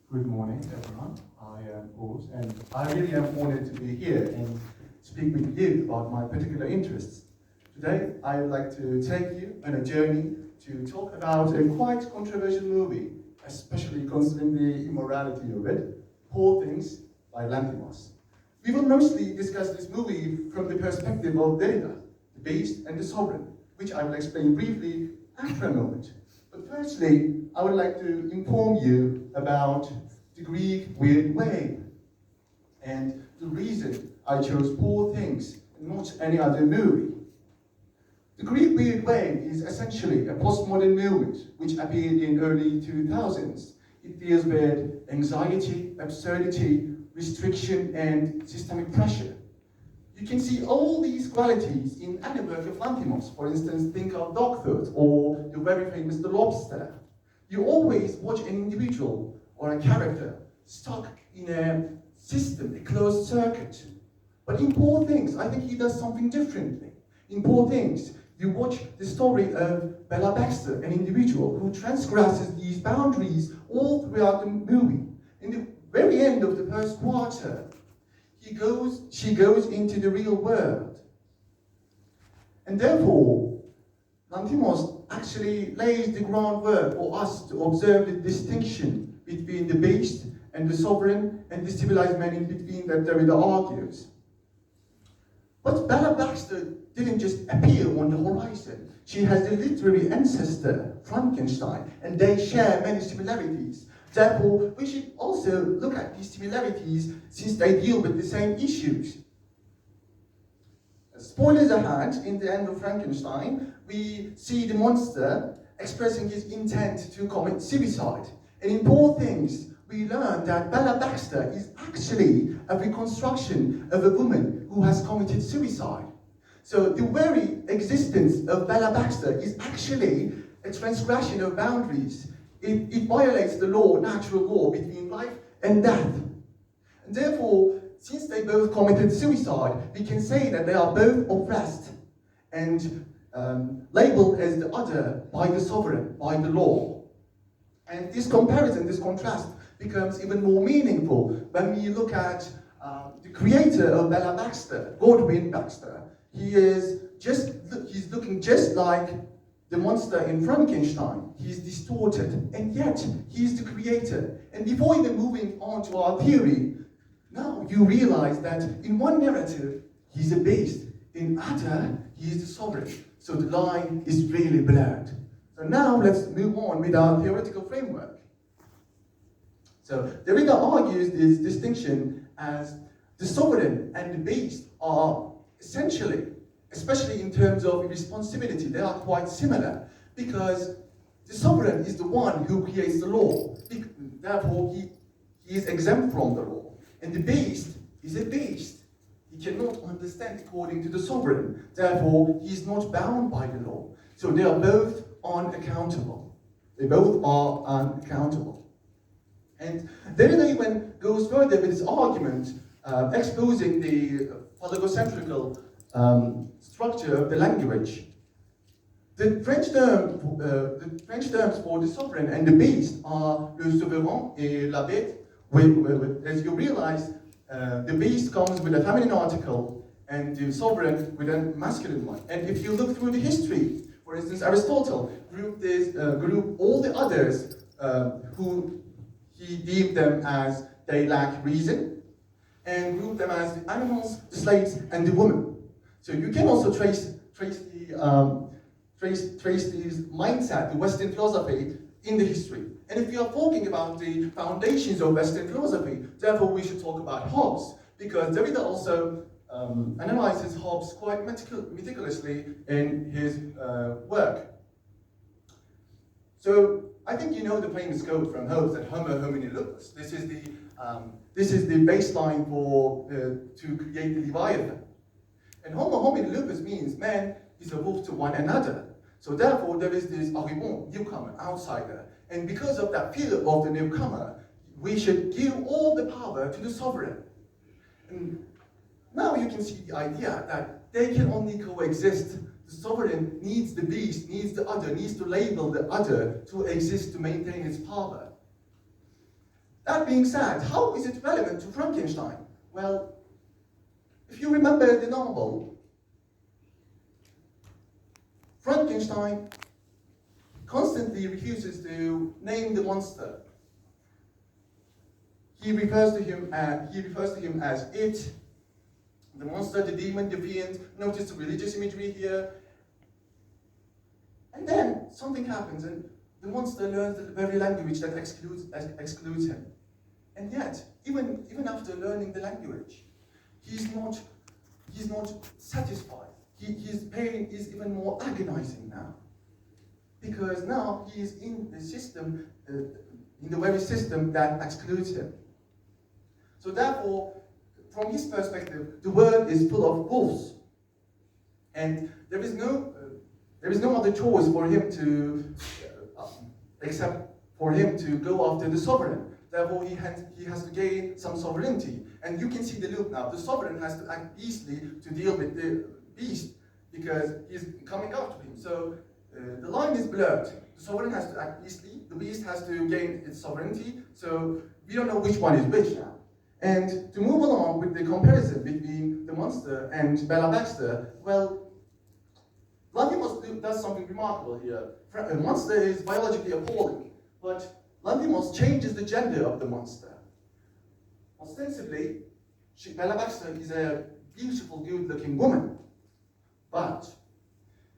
Good morning, everyone. I am Urs, and I really am honored to be here and speak with you about my particular interests. Today, I would like to take you on a journey to talk about a quite controversial movie, especially considering the immorality of it, Poor Things by Lanthimos. We will mostly discuss this movie from the perspective of Derrida, the beast and the sovereign, which I will explain briefly after a moment. But firstly, I would like to inform you about the Greek weird way and the reason I chose Poor Things and not any other movie. The Greek weird way is essentially a postmodern movement which appeared in early 2000s. It deals with anxiety, absurdity, restriction, and systemic pressure. You can see all these qualities in any work of Lanthimos. For instance, think of Dogfoot or the very famous The Lobster. You always watch an individual or a character stuck in a system, a closed circuit. But in Poor Things, I think he does something differently. In Poor Things, you watch the story of Bella Baxter, an individual who transgresses these boundaries all throughout the movie. In the very end of the first quarter, she goes into the real world. And therefore, Lanthimos actually lays the groundwork for us to observe the distinction between the beast and the sovereign and the civilized man in between that Derrida argues. But Bella Baxter didn't just appear on the horizon. She has a literary ancestor, Frankenstein, and they share many similarities. Therefore, we should also look at these similarities since they deal with the same issues. Spoilers ahead, in the end of Frankenstein, we see the monster expressing his intent to commit suicide. And in Poor Things, we learn that Bella Baxter is actually a reconstruction of a woman who has committed suicide. So the very existence of Bella Baxter is actually a transgression of boundaries. It violates the law, natural law, between life and death. And therefore, since they both committed suicide, we can say that they are both oppressed and labeled as the other by the sovereign, by the law. And this comparison, this contrast, becomes even more meaningful when we look at the creator of Bella Baxter, Godwin Baxter. He's looking just like the monster in Frankenstein. He's distorted, and yet he's the creator. And before even moving on to our theory, now you realize that in one narrative, he's a beast. In other, he is the sovereign. So the line is really blurred. So now let's move on with our theoretical framework. So Derrida argues this distinction as the sovereign and the beast are essentially, especially in terms of responsibility, they are quite similar, because the sovereign is the one who creates the law. Therefore, he is exempt from the law. And the beast is a beast. He cannot understand according to the sovereign. Therefore, he is not bound by the law. So they are both unaccountable. They both are unaccountable. And Derrida even goes further with his argument, exposing the phagocentrical structure of the language. The French terms for the sovereign and the beast are le souverain et la bête. As you realize, the beast comes with a feminine article and the sovereign with a masculine one. And if you look through the history, for instance, Aristotle grouped all the others who he deemed them as they lack reason, and grouped them as the animals, the slaves, and the women. So you can also trace this mindset, the Western philosophy, in the history. And if we are talking about the foundations of Western philosophy, therefore we should talk about Hobbes, because Derrida also analyzes Hobbes quite meticulously in his work. So I think you know the famous quote from Hobbes that Homo homini lupus. This is the baseline for to create the Leviathan. And Homo homini lupus means man is a wolf to one another. So therefore there is this arrivant, newcomer, outsider. And because of that fear of the newcomer, we should give all the power to the sovereign. And now you can see the idea that they can only coexist. The sovereign needs the beast, needs the other, needs to label the other to exist, to maintain his power. That being said, how is it relevant to Frankenstein? Well, if you remember the novel, Frankenstein constantly refuses to name the monster. He refers to him as it, the monster, the demon, the fiend. Notice the religious imagery here. And then something happens, and the monster learns the very language that excludes him. And yet, even after learning the language, he's not satisfied. His pain is even more agonizing now, because now he is in the system, in the very system that excludes him. So therefore, from his perspective, the world is full of wolves, and there is no other choice for him to except for him to go after the sovereign. Therefore, he has to gain some sovereignty, and you can see the loop now. The sovereign has to act beastly to deal with the beast because he's coming after him. So the line is blurred. The sovereign has to act beastly. The beast has to gain its sovereignty. So we don't know which one is which now. And to move along with the comparison between the monster and Bella Baxter, well, Lanthimos does something remarkable here. A monster is biologically appalling, but Lanthimos changes the gender of the monster. Ostensibly, Bella Baxter is a beautiful, good-looking woman. But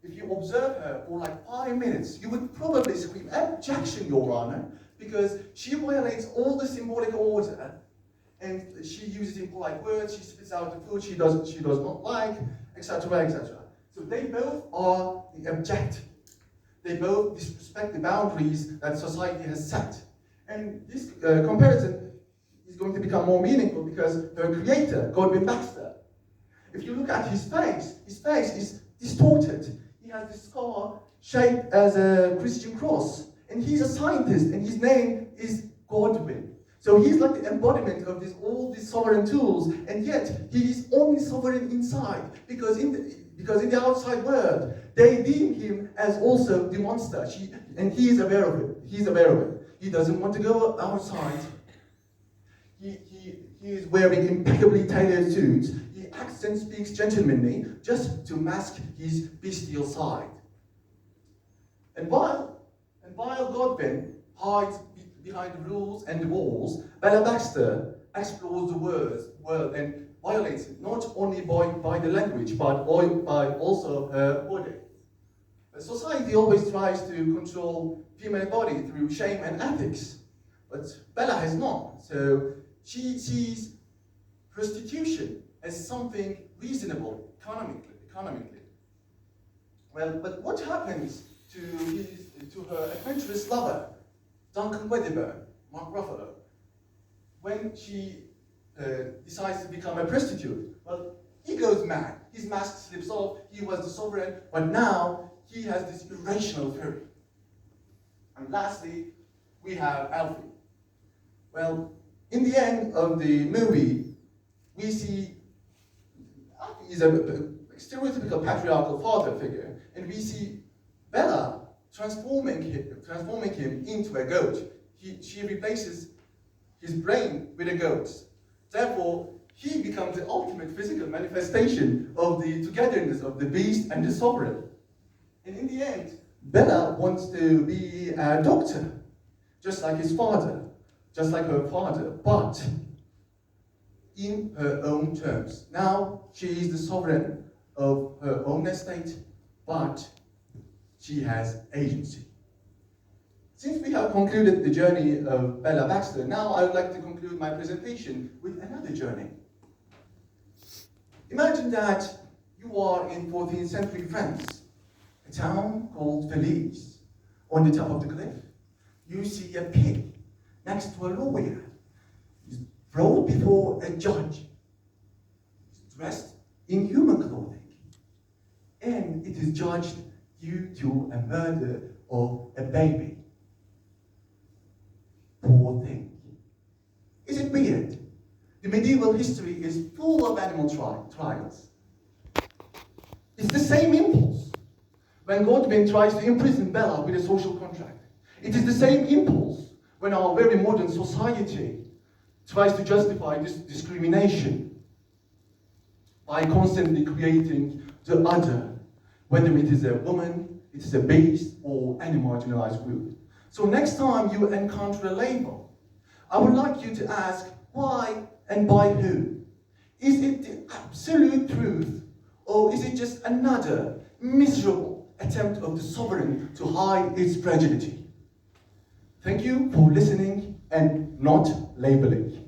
if you observe her for like 5 minutes, you would probably scream, "Objection, Your Honor," because she violates all the symbolic order, and she uses impolite words, she spits out the food she does not like, etc., etc. So they both are the abject. They both disrespect the boundaries that society has set. And this comparison is going to become more meaningful because her creator, Godwin Baxter, if you look at his face is distorted. He has this scar shaped as a Christian cross. And he's a scientist, and his name is Godwin. So he's like the embodiment of all these sovereign tools, and yet he is only sovereign inside, because in the outside world, they deem him as also the monster, and he is aware of it. He's aware of it. He doesn't want to go outside. He is wearing impeccably tailored suits. He acts and speaks gentlemanly just to mask his bestial side. And while Godwin hides behind the rules and the walls, Bella Baxter explores the world and violates it, not only by the language, but by also her body. Society always tries to control female body through shame and ethics, but Bella has not. So she sees prostitution as something reasonable economically. Well, but what happens to her adventurous lover, Duncan Wedderburn, Mark Ruffalo, when she decides to become a prostitute? Well, he goes mad. His mask slips off. He was the sovereign, but now he has this irrational fury. And lastly, we have Alfie. Well, in the end of the movie, we see Alfie is a stereotypical patriarchal father figure, and we see Bella transforming him into a goat. She replaces his brain with a goat. Therefore, he becomes the ultimate physical manifestation of the togetherness of the beast and the sovereign. And in the end, Bella wants to be a doctor, just like his father, just like her father, but in her own terms. Now, she is the sovereign of her own estate, but she has agency. Since we have concluded the journey of Bella Baxter, now I would like to conclude my presentation with another journey. Imagine that you are in 14th century France, a town called Felice. On the top of the cliff, you see a pig next to a lawyer. He's brought before a judge. He's dressed in human clothing. And it is judged due to a murder of a baby. Poor thing. Is it weird? The medieval history is full of animal trials. It's the same impulse when Godwin tries to imprison Bella with a social contract. It is the same impulse when our very modern society tries to justify this discrimination by constantly creating the other, whether it is a woman, it is a beast, or any marginalized group. So next time you encounter a label, I would like you to ask why and by who. Is it the absolute truth, or is it just another miserable attempt of the sovereign to hide its fragility? Thank you for listening and not labeling.